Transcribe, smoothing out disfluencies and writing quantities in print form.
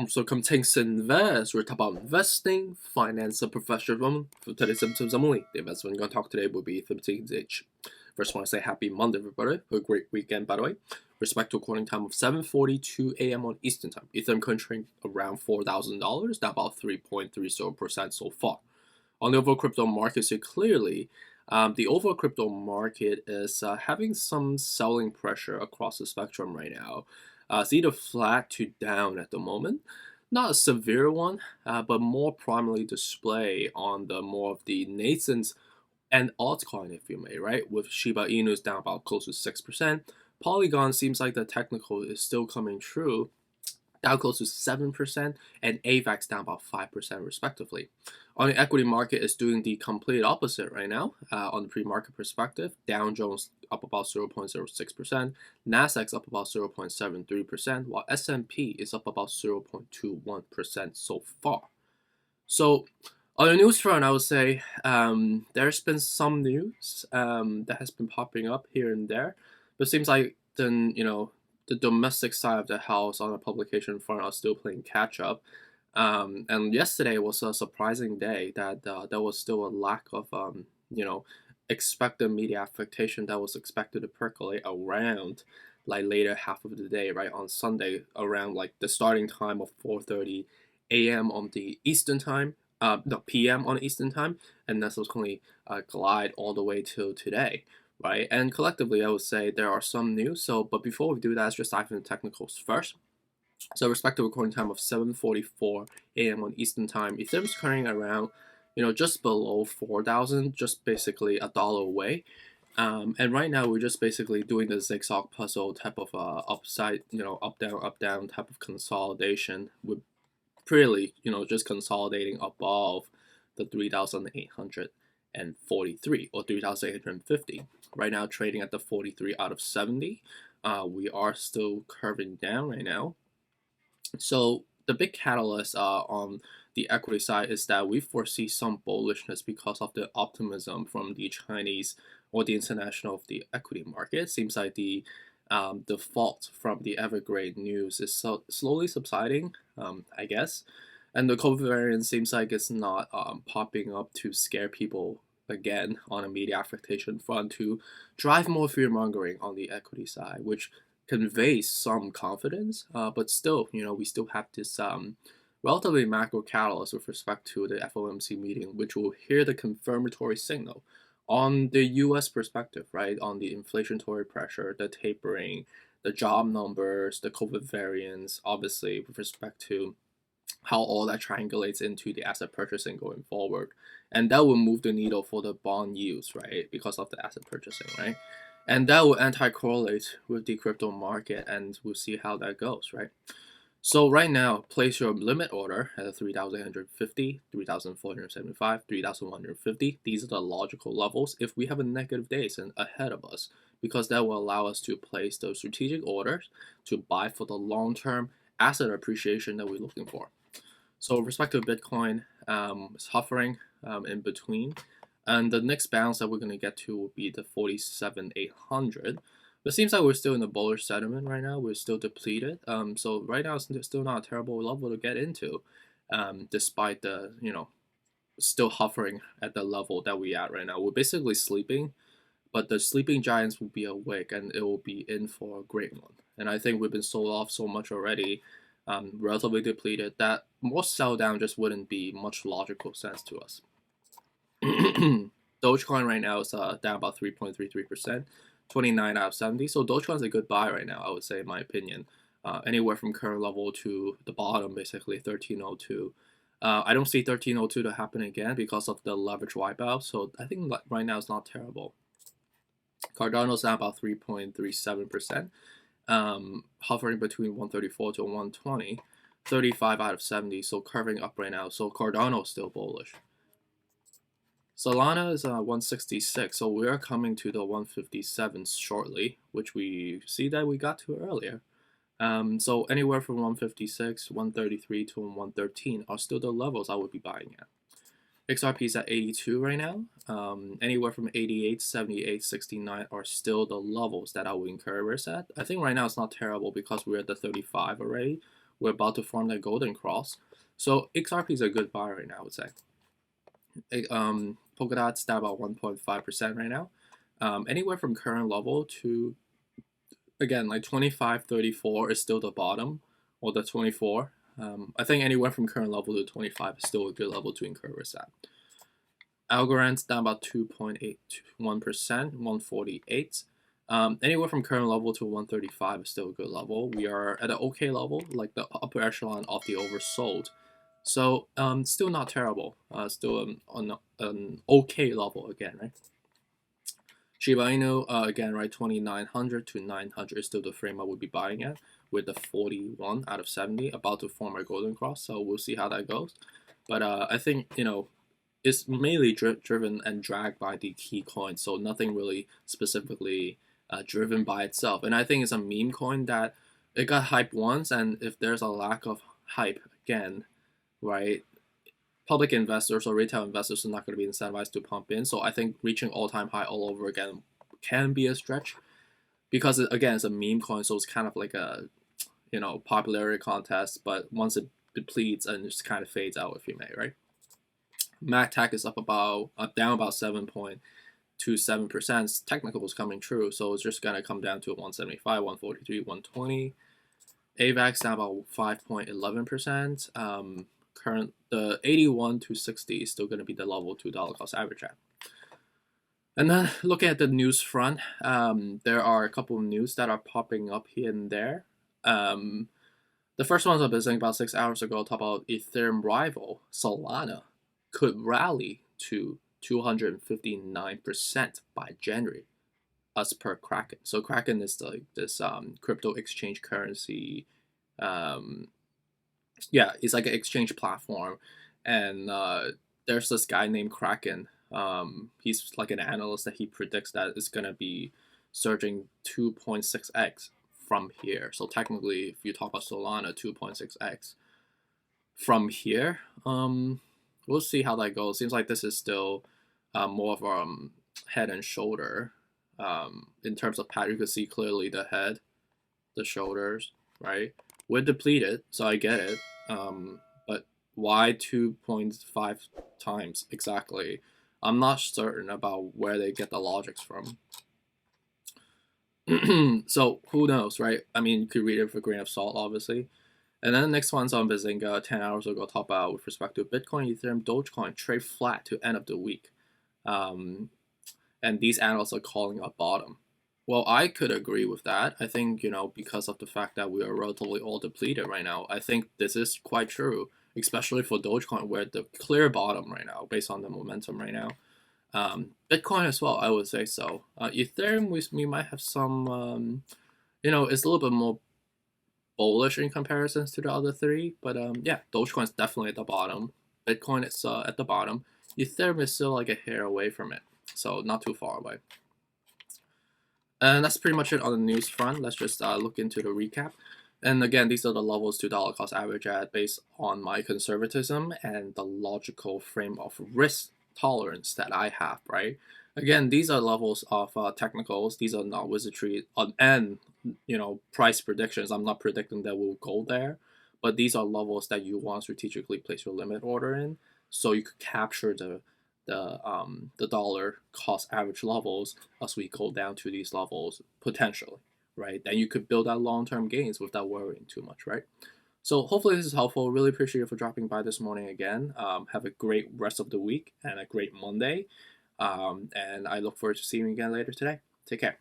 So come things invest. We're talking about investing, finance, and professional. For today's symptoms only. The investment we're going to talk today will be 15th. First, I want to say happy Monday, everybody. A great weekend, by the way. Respect to recording time of 7:42 a.m. on Eastern Time. Ethereum country around $4,000, down about 3.30% so far. On the overall crypto market, so clearly, the overall crypto market is having some selling pressure across the spectrum right now. It's either flat to down at the moment. Not a severe one, but more prominently display on the more of the nascent and altcoin, if you may, right? With Shiba Inu's down about close to 6%. Polygon seems like the technical is still coming true, down close to 7%, and AVAX down about 5% respectively. On the equity market, it's doing the complete opposite right now. On the pre-market perspective, Dow Jones up about 0.06%, Nasdaq's up about 0.73%, while S&P is up about 0.21% so far. So on the news front, I would say there's been some news that has been popping up here and there, but it seems like then the domestic side of the house on the publication front are still playing catch up. And yesterday was a surprising day that there was still a lack of expected media affectation that was expected to percolate around like later half of the day, right, on Sunday around like the starting time of 4:30 a.m. on the Eastern time, no, p.m. on Eastern time, and then subsequently glide all the way till today, right? And collectively, I would say there are some news. So, but before we do that, let's just dive into the technicals first. So, respective recording time of 7:44 a.m. on Eastern time, Ethereum's currently around, just below 4,000, just basically a dollar away. And right now we're just basically doing the zigzag puzzle type of upside, up down type of consolidation. We're pretty, just consolidating above the 3,843 or 3,850. Right now trading at the 43 out of 70. We are still curving down right now. So the big catalyst on the equity side is that we foresee some bullishness because of the optimism from the Chinese or the international of the equity market. It seems like the fault from the Evergrande news is slowly subsiding, I guess. And the COVID variant seems like it's not popping up to scare people again on a media affectation front to drive more fear mongering on the equity side, which conveys some confidence. But still, we still have this relatively macro catalyst with respect to the FOMC meeting, which will hear the confirmatory signal on the US perspective, right? On the inflationary pressure, the tapering, the job numbers, the COVID variants, obviously, with respect to how all that triangulates into the asset purchasing going forward. And that will move the needle for the bond yields, right? Because of the asset purchasing, right? And that will anti-correlate with the crypto market, and we'll see how that goes, right? So right now, place your limit order at 3,850, 3,475, 3,150. These are the logical levels if we have a negative days and ahead of us, because that will allow us to place those strategic orders to buy for the long-term asset appreciation that we're looking for. So with respect to Bitcoin, it's hovering in between. And the next bounce that we're going to get to will be the 47,800. But it seems like we're still in the bullish sentiment right now. We're still depleted. So right now it's still not a terrible level to get into, despite the, still hovering at the level that we're at right now. We're basically sleeping, but the sleeping giants will be awake and it will be in for a great one. And I think we've been sold off so much already, relatively depleted, that more sell down just wouldn't be much logical sense to us. Dogecoin right now is down about 3.33%, 29 out of 70. So Dogecoin's a good buy right now, I would say, in my opinion. Anywhere from current level to the bottom, basically 1302. I don't see 1302 to happen again because of the leverage wipeout. So I think right now it's not terrible. Cardano's down about 3.37%, hovering between 134 to 120, 35 out of 70. So curving up right now. So Cardano's still bullish. Solana is 166, so we are coming to the 157 shortly, which we see that we got to earlier. So anywhere from 156, 133 to 113 are still the levels I would be buying at. XRP is at 82 right now. Anywhere from 88, 78, 69 are still the levels that I would encourage at. I think right now it's not terrible because we're at the 35 already. We're about to form the golden cross. So XRP is a good buy right now, I would say. Polkadot's down about 1.5% right now. Anywhere from current level to, again, like 25.34 is still the bottom, or the 24. I think anywhere from current level to 25 is still a good level to encourage that. ALGORAND's down about 2.81%, 148. Anywhere from current level to 135 is still a good level. We are at an okay level, like the upper echelon of the oversold. So still not terrible. Still on an okay level again, right? Shiba Inu, again, right, 2900 to 900 is still the frame I would be buying at, with the 41 out of 70 about to form our golden cross. So we'll see how that goes. But I think, it's mainly driven and dragged by the key coins, so nothing really specifically driven by itself. And I think it's a meme coin that it got hyped once, and if there's a lack of hype again, right, public investors or retail investors are not going to be incentivized to pump in. So I think reaching all-time high all over again can be a stretch, because again, it's a meme coin, so it's kind of like a popularity contest. But once it depletes and just kind of fades out, if you may, right? MACTAC is down about 7.27%. Technical is coming true, so it's just gonna come down to 175, 143, 120. AVAX down about 5.11%. The 81 to 60 is still gonna be the level $2 cost average at. And then looking at the news front, there are a couple of news that are popping up here and there. The first one I was saying about 6 hours ago, talk about Ethereum rival Solana could rally to 259% by January, as per Kraken. So Kraken is like this crypto exchange currency. It's like an exchange platform, and there's this guy named Kraken. He's like an analyst that he predicts that it's gonna be surging 2.6x from here. So technically, if you talk about Solana, 2.6x from here. We'll see how that goes. Seems like this is still more of a head and shoulder. In terms of pattern, you can see clearly the head, the shoulders, right? We're depleted, so I get it. But why 2.5 times exactly? I'm not certain about where they get the logics from. So who knows, right? I mean, you could read it with a grain of salt, obviously. And then the next one's on Bazinga 10 hours ago, talk about with respect to Bitcoin, Ethereum, Dogecoin, trade flat to end of the week. And these analysts are calling a bottom. Well, I could agree with that. I think, because of the fact that we are relatively all depleted right now, I think this is quite true, especially for Dogecoin, we're at the clear bottom right now, based on the momentum right now. Bitcoin as well, I would say so. Ethereum, we might have some, it's a little bit more bullish in comparisons to the other three, but Dogecoin is definitely at the bottom. Bitcoin is at the bottom. Ethereum is still like a hair away from it, so not too far away. And that's pretty much it on the news front. Let's just look into the recap. And again, these are the levels $2 cost average at based on my conservatism and the logical frame of risk tolerance that I have, right? Again, these are levels of technicals. These are not wizardry and price predictions. I'm not predicting that we'll go there, but these are levels that you want to strategically place your limit order in, so you could capture the dollar cost average levels as we go down to these levels potentially, right? Then you could build out long-term gains without worrying too much, right? So hopefully this is helpful. Really appreciate you for dropping by this morning again. Have a great rest of the week and a great Monday. And I look forward to seeing you again later today. Take care.